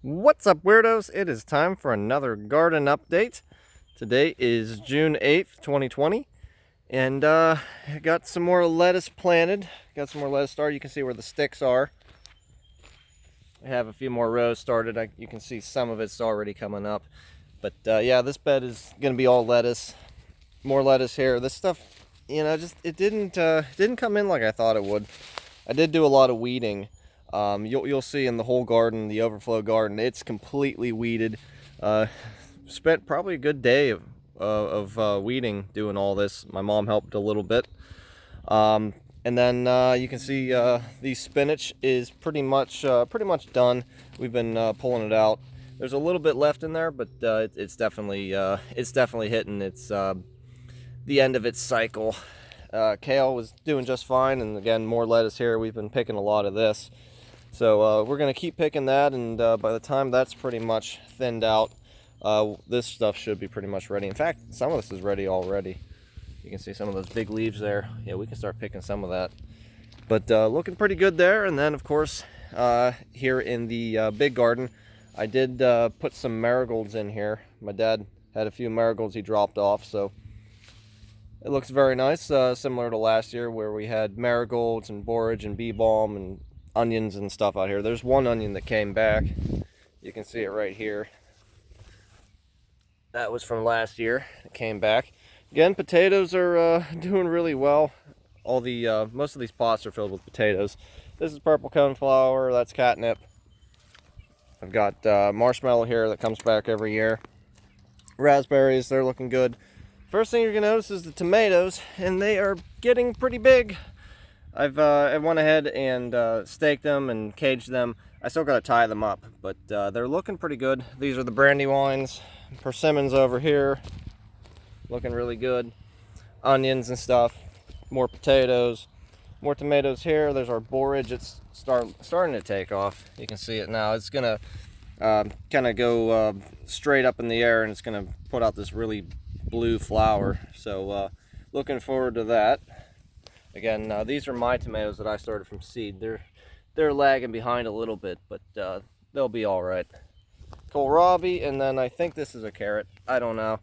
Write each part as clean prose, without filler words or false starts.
What's up, weirdos? It is time for another garden update. Today is June 8th, 2020, and I got some more lettuce planted. Got some more lettuce started. You can see where the sticks are. I have a few more rows started. You can see some of it's already coming up. But yeah, this bed is going to be all lettuce. More lettuce here. This stuff, just it didn't come in like I thought it would. I did do a lot of weeding. You'll see in the whole garden, the overflow garden, it's completely weeded. Spent probably a good day of weeding doing all this. My mom helped a little bit. And then you can see the spinach is pretty much done. We've been pulling it out. There's a little bit left in there, but it's definitely hitting the end of its cycle. Kale was doing just fine, and again, more lettuce here. We've been picking a lot of this. So we're going to keep picking that, and by the time that's pretty much thinned out, this stuff should be pretty much ready. In fact, some of this is ready already. You can see some of those big leaves there. Yeah, we can start picking some of that. But looking pretty good there. And then, of course, here in the big garden, I did put some marigolds in here. My dad had a few marigolds he dropped off, so it looks very nice, similar to last year where we had marigolds and borage and bee balm and onions and stuff out here. There's one onion that came back. You can see it right here. That was from last year. It came back. Again, potatoes are doing really well. All the most of these pots are filled with potatoes. This is purple coneflower. That's catnip. I've got marshmallow here that comes back every year. Raspberries, they're looking good. First thing you're gonna notice is the tomatoes, and they are getting pretty big. I went ahead and staked them and caged them. I still gotta tie them up, but they're looking pretty good. These are the brandywines. Persimmons over here, looking really good. Onions and stuff. More potatoes. More tomatoes here. There's our borage. It's starting to take off. You can see it now. It's gonna kind of go straight up in the air, and it's gonna put out this really blue flower. So looking forward to that. Again, these are my tomatoes that I started from seed. They're lagging behind a little bit, but they'll be all right. Kohlrabi, and then I think this is a carrot. I don't know.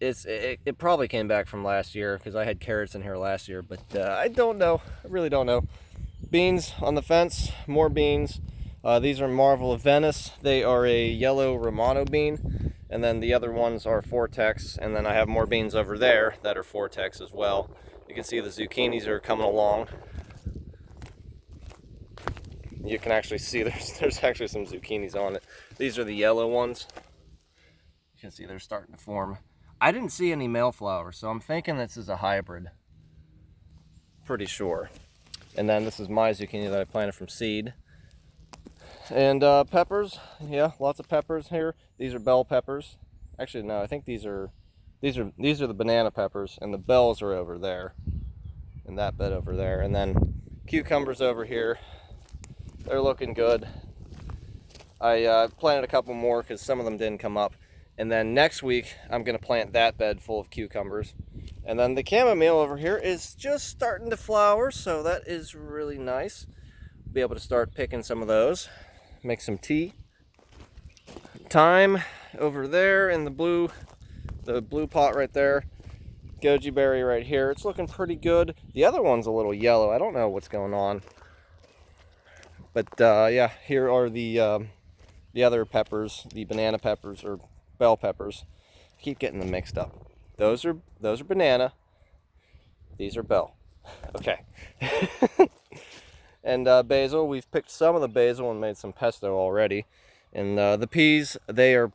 It probably came back from last year because I had carrots in here last year, but I don't know. I really don't know. Beans on the fence. More beans. These are Marvel of Venice. They are a yellow Romano bean, and then the other ones are Vortex, and then I have more beans over there that are Vortex as well. You can see the zucchinis are coming along. You can actually see there's actually some zucchinis on it. These are the yellow ones. You can see they're starting to form. I didn't see any male flowers, so I'm thinking this is a hybrid. Pretty sure. And then this is my zucchini that I planted from seed. And peppers, yeah, lots of peppers here. These are bell peppers. Actually, no, I think these are the banana peppers, and the bells are over there, in that bed over there. And then cucumbers over here. They're looking good. I planted a couple more because some of them didn't come up. And then next week, I'm going to plant that bed full of cucumbers. And then the chamomile over here is just starting to flower, so that is really nice. Be able to start picking some of those. Make some tea. Thyme over there in the blue pot right there. Goji berry right here. It's looking pretty good. The other one's a little yellow. I don't know what's going on. But yeah, here are the other peppers, the banana peppers or bell peppers. I keep getting them mixed up. Those are banana. These are bell. Okay. And basil, we've picked some of the basil and made some pesto already. And the peas, they are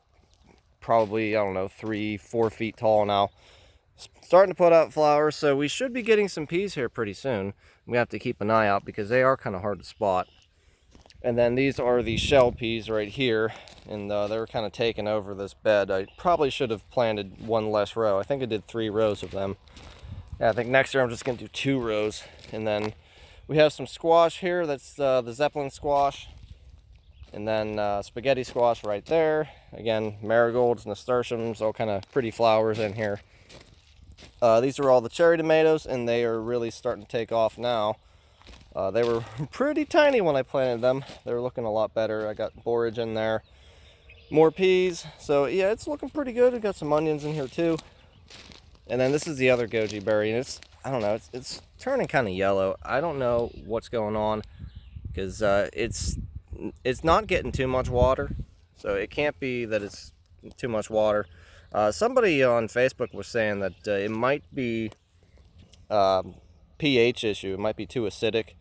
probably, I don't know, 3-4 feet tall now. Starting to put out flowers, so we should be getting some peas here pretty soon. We have to keep an eye out because they are kind of hard to spot. And then these are the shell peas right here, and they're kind of taking over this bed. I probably should have planted one less row. I think I did 3 rows of them. Yeah, I think next year I'm just going to do 2 rows. And then we have some squash here. That's the Zeppelin squash. And then spaghetti squash right there. Again, marigolds, nasturtiums, all kind of pretty flowers in here. These are all the cherry tomatoes, and they are really starting to take off now. They were pretty tiny when I planted them. They're looking a lot better. I got borage in there, more peas. So yeah, it's looking pretty good. I got some onions in here too. And then this is the other goji berry, and I don't know, it's turning kind of yellow. I don't know what's going on, because it's not getting too much water, so it can't be that it's too much water. Somebody on Facebook was saying that it might be pH issue. It might be too acidic.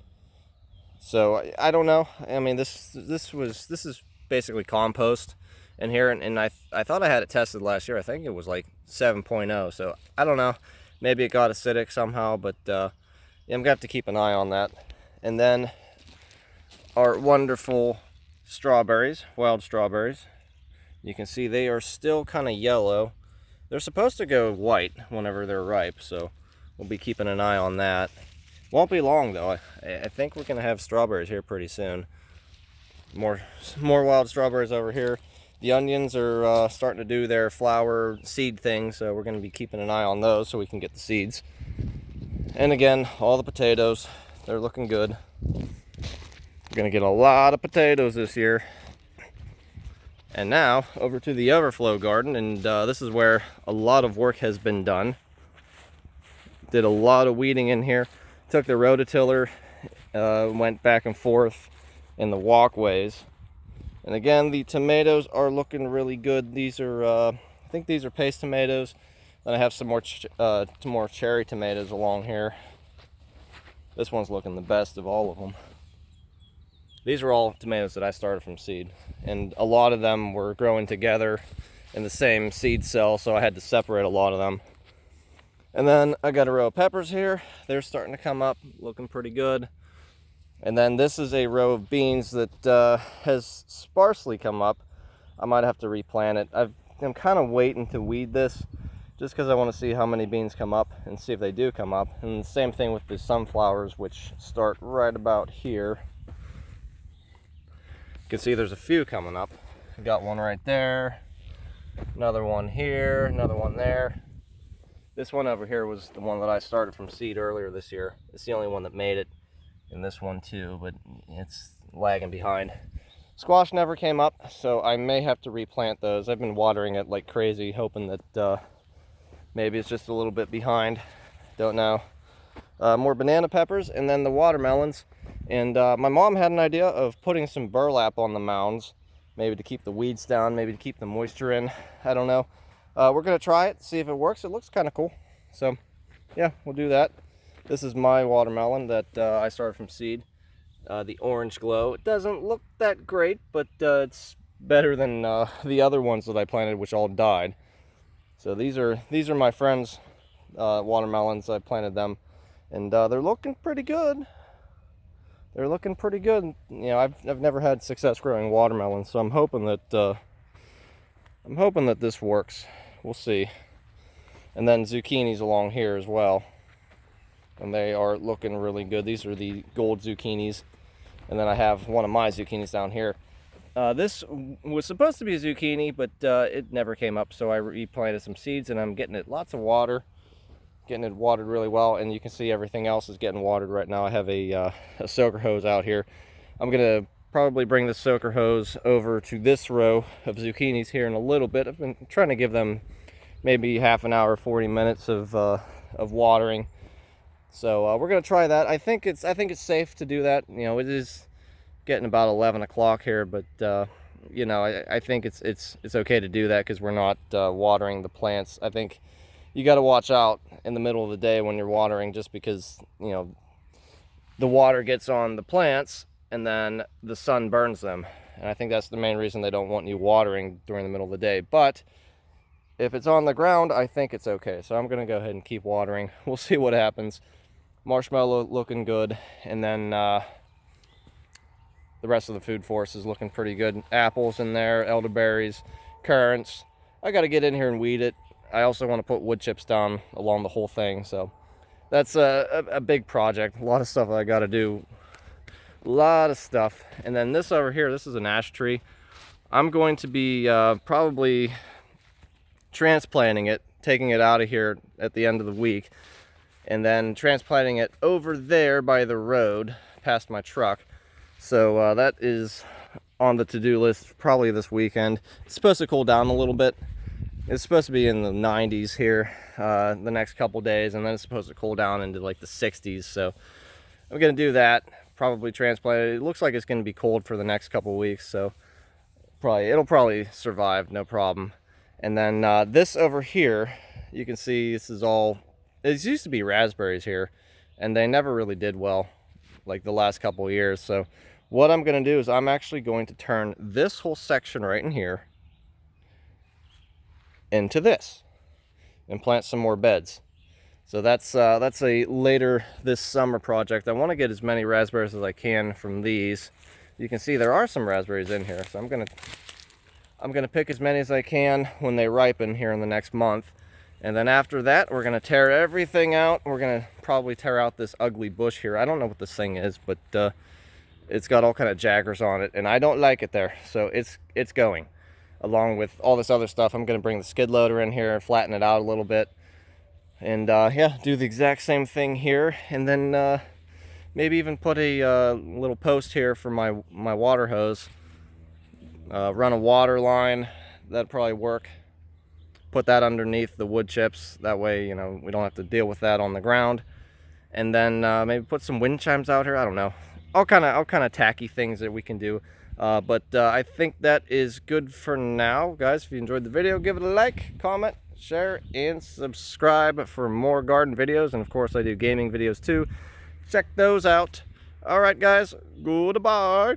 So I don't know. I mean, this is basically compost in here, and I thought I had it tested last year. I think it was like 7.0. So I don't know. Maybe it got acidic somehow, but yeah, I'm gonna have to keep an eye on that. And then our wonderful strawberries, wild strawberries. You can see they are still kind of yellow. They're supposed to go white whenever they're ripe, so we'll be keeping an eye on that. Won't be long though. I think we're gonna have strawberries here pretty soon. More wild strawberries over here. The onions are starting to do their flower seed thing, so we're gonna be keeping an eye on those so we can get the seeds. And again, all the potatoes, they're looking good. We're gonna get a lot of potatoes this year. And now over to the overflow garden, and this is where a lot of work has been done. Did a lot of weeding in here. Took the rototiller, went back and forth in the walkways. And again, the tomatoes are looking really good. These are, I think these are paste tomatoes. Then I have some more cherry tomatoes along here. This one's looking the best of all of them. These are all tomatoes that I started from seed, and a lot of them were growing together in the same seed cell, so I had to separate a lot of them. And then I got a row of peppers here. They're starting to come up, looking pretty good. And then this is a row of beans that has sparsely come up. I might have to replant it. I'm kind of waiting to weed this just because I want to see how many beans come up and see if they do come up. And the same thing with the sunflowers, which start right about here. You can see there's a few coming up. I got one right there, another one here, another one there. This one over here was the one that I started from seed earlier this year. It's the only one that made it, and this one too, but it's lagging behind. Squash never came up, so I may have to replant those. I've been watering it like crazy, hoping that maybe it's just a little bit behind. Don't know. More banana peppers, and then the watermelons. And my mom had an idea of putting some burlap on the mounds, maybe to keep the weeds down, maybe to keep the moisture in. I don't know. We're gonna try it, see if it works. It looks kind of cool. So yeah, we'll do that. This is my watermelon that I started from seed. The orange glow. It doesn't look that great, but it's better than the other ones that I planted, which all died. So these are my friends' watermelons. I planted them, and they're looking pretty good. They're looking pretty good. You know, I've never had success growing watermelons, so I'm hoping that this works. We'll see. And then zucchinis along here as well, and they are looking really good. These are the gold zucchinis, and then I have one of my zucchinis down here. This was supposed to be a zucchini, but it never came up, so I replanted some seeds, and I'm getting it lots of water, getting it watered really well, and you can see everything else is getting watered right now. I have a soaker hose out here. I'm gonna probably bring the soaker hose over to this row of zucchinis here in a little bit. I've been trying to give them maybe half an hour, 40 minutes of watering. So we're gonna try that. I think it's safe to do that. You know, it is getting about 11 o'clock here, but you know, I think it's okay to do that because we're not watering the plants. I think you got to watch out in the middle of the day when you're watering, just because, you know, the water gets on the plants and then the sun burns them, and I think that's the main reason they don't want you watering during the middle of the day. But if it's on the ground, I think it's okay, so I'm gonna go ahead and keep watering. We'll see what happens. Marshmallow looking good, and then the rest of the food forest is looking pretty good. Apples in there, elderberries, currants. I got to get in here and weed it. I also want to put wood chips down along the whole thing, so that's a big project. A lot of stuff I got to do. A lot of stuff. And then this over here, this is an ash tree. I'm going to be probably transplanting it, taking it out of here at the end of the week, and then transplanting it over there by the road past my truck. So that is on the to-do list probably this weekend. It's supposed to cool down a little bit. It's supposed to be in the 90s here the next couple days, and then it's supposed to cool down into like the 60s. So I'm gonna do that, probably transplant it. It looks like it's gonna be cold for the next couple weeks, so it'll probably survive, no problem. And then this over here, you can see this is all, it used to be raspberries here, and they never really did well like the last couple of years. So what I'm going to do is I'm actually going to turn this whole section right in here into this and plant some more beds. So that's a later this summer project. I want to get as many raspberries as I can from these. You can see there are some raspberries in here, so I'm gonna pick as many as I can when they ripen here in the next month. And then after that, we're gonna tear everything out. We're gonna probably tear out this ugly bush here. I don't know what this thing is, but it's got all kind of jaggers on it, and I don't like it there. So it's going. Along with all this other stuff, I'm gonna bring the skid loader in here and flatten it out a little bit. And yeah, do the exact same thing here, and then maybe even put a little post here for my water hose. Run a water line, that'd probably work. Put that underneath the wood chips, that way, you know, we don't have to deal with that on the ground. And then maybe put some wind chimes out here. I don't know, all kind of tacky things that we can do. But I think that is good for now, guys. If you enjoyed the video, give it a like, comment, share, and subscribe for more garden videos. And of course, I do gaming videos too. Check those out. All right, guys, goodbye.